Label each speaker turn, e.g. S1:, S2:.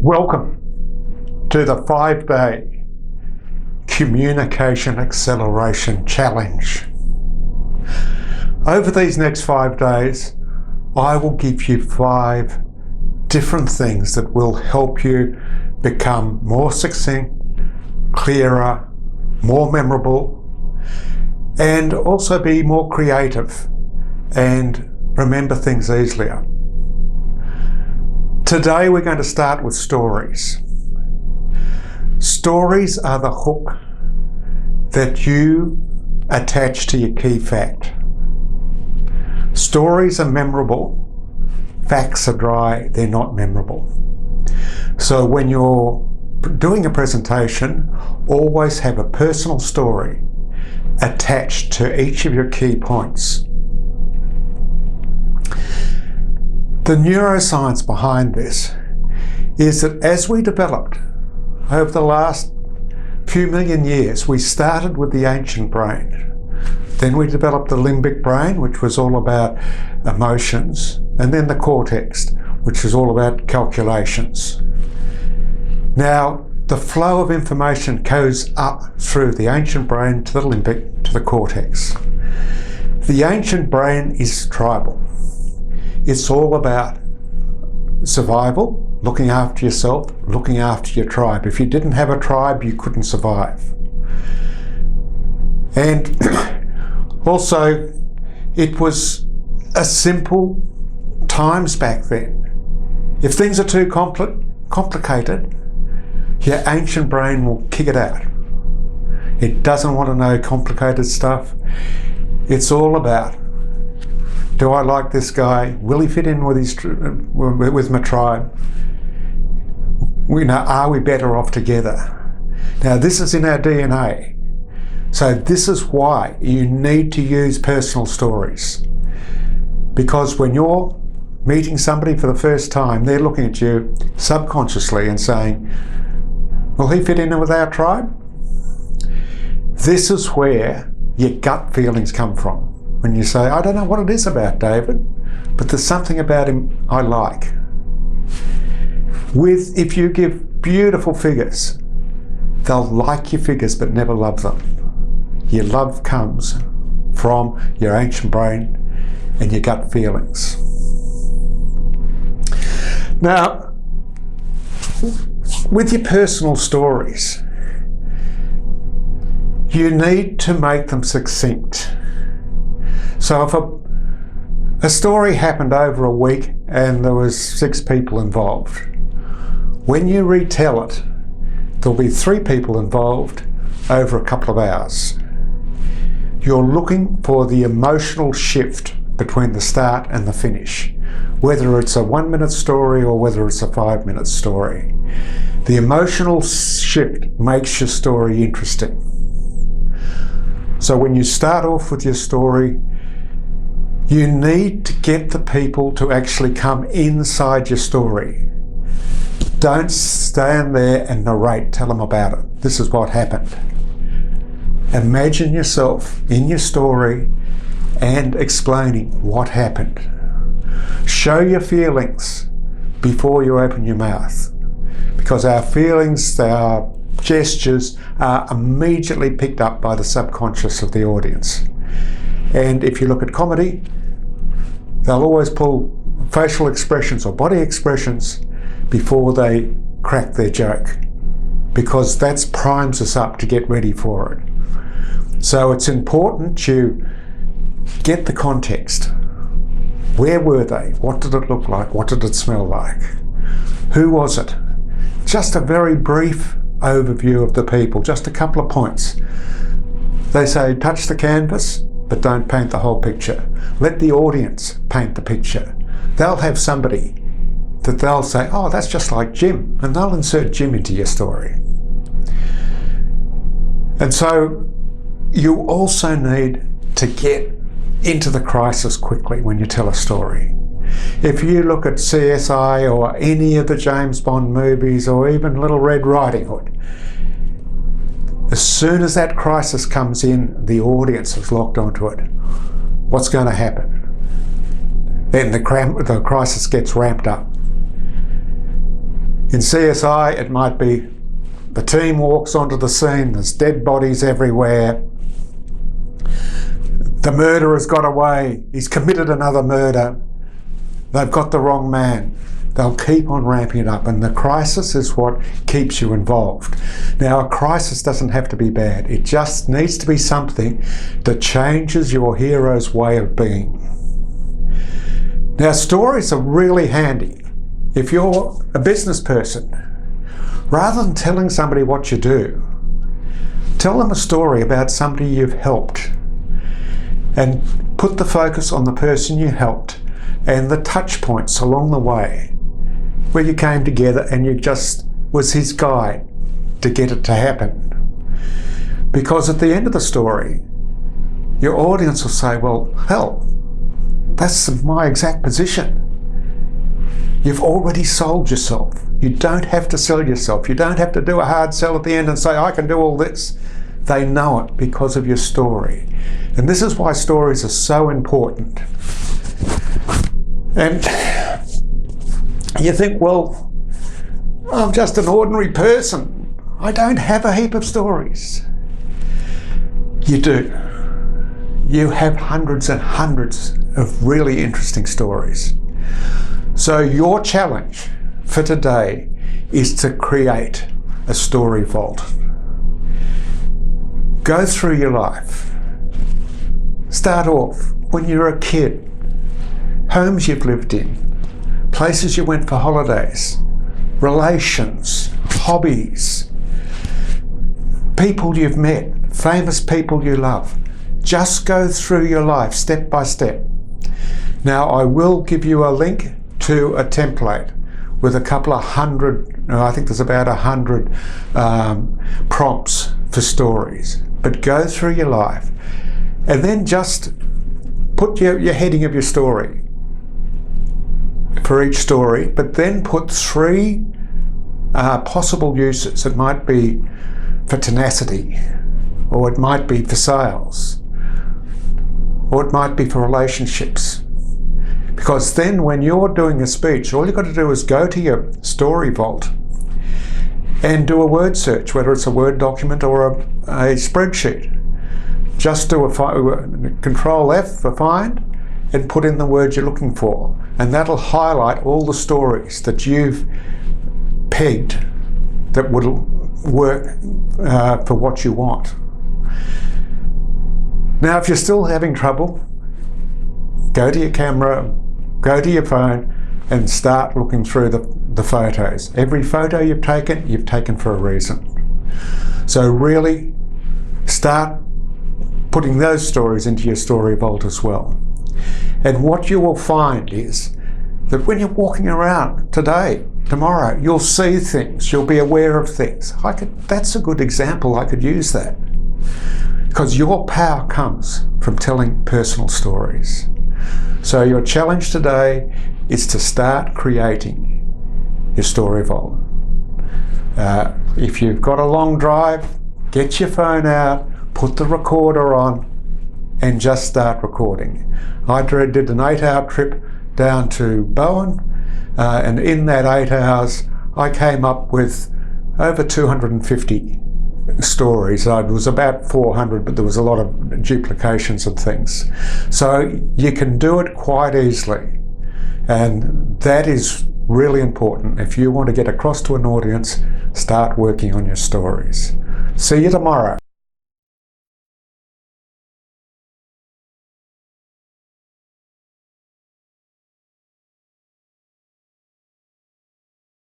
S1: Welcome to the 5-day Communication Acceleration Challenge. Over these next 5 days, I will give you 5 different things that will help you become more succinct, clearer, more memorable, and also be more creative and remember things easier. Today we're going to start with stories. Stories are the hook that you attach to your key fact. Stories are memorable, facts are dry, they're not memorable. So when you're doing a presentation, always have a personal story attached to each of your key points. The neuroscience behind this is that as we developed over the last few million years, we started with the ancient brain. Then we developed the limbic brain, which was all about emotions, and then the cortex, which was all about calculations. Now, the flow of information goes up through the ancient brain to the limbic to the cortex. The ancient brain is tribal. It's all about survival, looking after yourself, looking after your tribe. If you didn't have a tribe, you couldn't survive. And also, it was a simple times back then. If things are too complicated, your ancient brain will kick it out. It doesn't want to know complicated stuff. It's all about, do I like this guy? Will he fit in with my tribe? Are we better off together? Now, this is in our DNA. So this is why you need to use personal stories. Because when you're meeting somebody for the first time, they're looking at you subconsciously and saying, will he fit in with our tribe? This is where your gut feelings come from. When you say, I don't know what it is about David, but there's something about him I like. If you give beautiful figures, they'll like your figures but never love them. Your love comes from your ancient brain and your gut feelings. Now, with your personal stories, you need to make them succinct. So if a story happened over a week and there was 6 people involved, when you retell it, there'll be 3 people involved over a couple of hours. You're looking for the emotional shift between the start and the finish, whether it's a 1-minute story or whether it's a 5-minute story. The emotional shift makes your story interesting. So when you start off with your story, you need to get the people to actually come inside your story. Don't stand there and narrate, tell them about it. This is what happened. Imagine yourself in your story and explaining what happened. Show your feelings before you open your mouth, because our feelings, our gestures are immediately picked up by the subconscious of the audience. And if you look at comedy, they'll always pull facial expressions or body expressions before they crack their joke, because that primes us up to get ready for it. So it's important you get the context. Where were they? What did it look like? What did it smell like? Who was it? Just a very brief overview of the people, just a couple of points. They say, touch the canvas, but don't paint the whole picture. Let the audience paint the picture. They'll have somebody that they'll say, oh, that's just like Jim, and they'll insert Jim into your story. And so you also need to get into the crisis quickly when you tell a story. If you look at CSI or any of the James Bond movies or even Little Red Riding Hood, as soon as that crisis comes in, the audience is locked onto it. What's going to happen? Then the crisis gets ramped up. In CSI, it might be the team walks onto the scene, there's dead bodies everywhere, the murderer's got away, he's committed another murder, they've got the wrong man. They'll keep on ramping it up, and the crisis is what keeps you involved. Now, a crisis doesn't have to be bad. It just needs to be something that changes your hero's way of being. Now, stories are really handy. If you're a business person, rather than telling somebody what you do, tell them a story about somebody you've helped, and put the focus on the person you helped and the touch points along the way where you came together and you just was his guide to get it to happen. Because at the end of the story, your audience will say, well, hell, that's my exact position. You've already sold yourself. You don't have to sell yourself. You don't have to do a hard sell at the end and say, I can do all this. They know it because of your story. And this is why stories are so important. And you think, well, I'm just an ordinary person. I don't have a heap of stories. You do. You have hundreds and hundreds of really interesting stories. So your challenge for today is to create a story vault. Go through your life. Start off when you're a kid, homes you've lived in, places you went for holidays, relations, hobbies, people you've met, famous people you love. Just go through your life step by step. Now, I will give you a link to a template with a couple of hundred, I think there's about 100 prompts for stories. But go through your life and then just put your heading of your story for each story, but then put 3 possible uses. It might be for tenacity, or it might be for sales, or it might be for relationships. Because then when you're doing a speech, all you've got to do is go to your story vault and do a word search, whether it's a Word document or a spreadsheet. Just do a Control F for find and put in the word you're looking for. And that'll highlight all the stories that you've pegged that would work for what you want. Now, if you're still having trouble, go to your camera, go to your phone and start looking through the photos. Every photo you've taken for a reason. So really start putting those stories into your story vault as well. And what you will find is that when you're walking around today, tomorrow, you'll see things, you'll be aware of things. That's a good example, I could use that. Because your power comes from telling personal stories. So your challenge today is to start creating your story vault. If you've got a long drive, get your phone out, put the recorder on, and just start recording. I did an 8-hour trip down to Bowen, and in that 8 hours, I came up with over 250 stories. It was about 400, but there was a lot of duplications and things. So you can do it quite easily, and that is really important. If you want to get across to an audience, start working on your stories. See you tomorrow.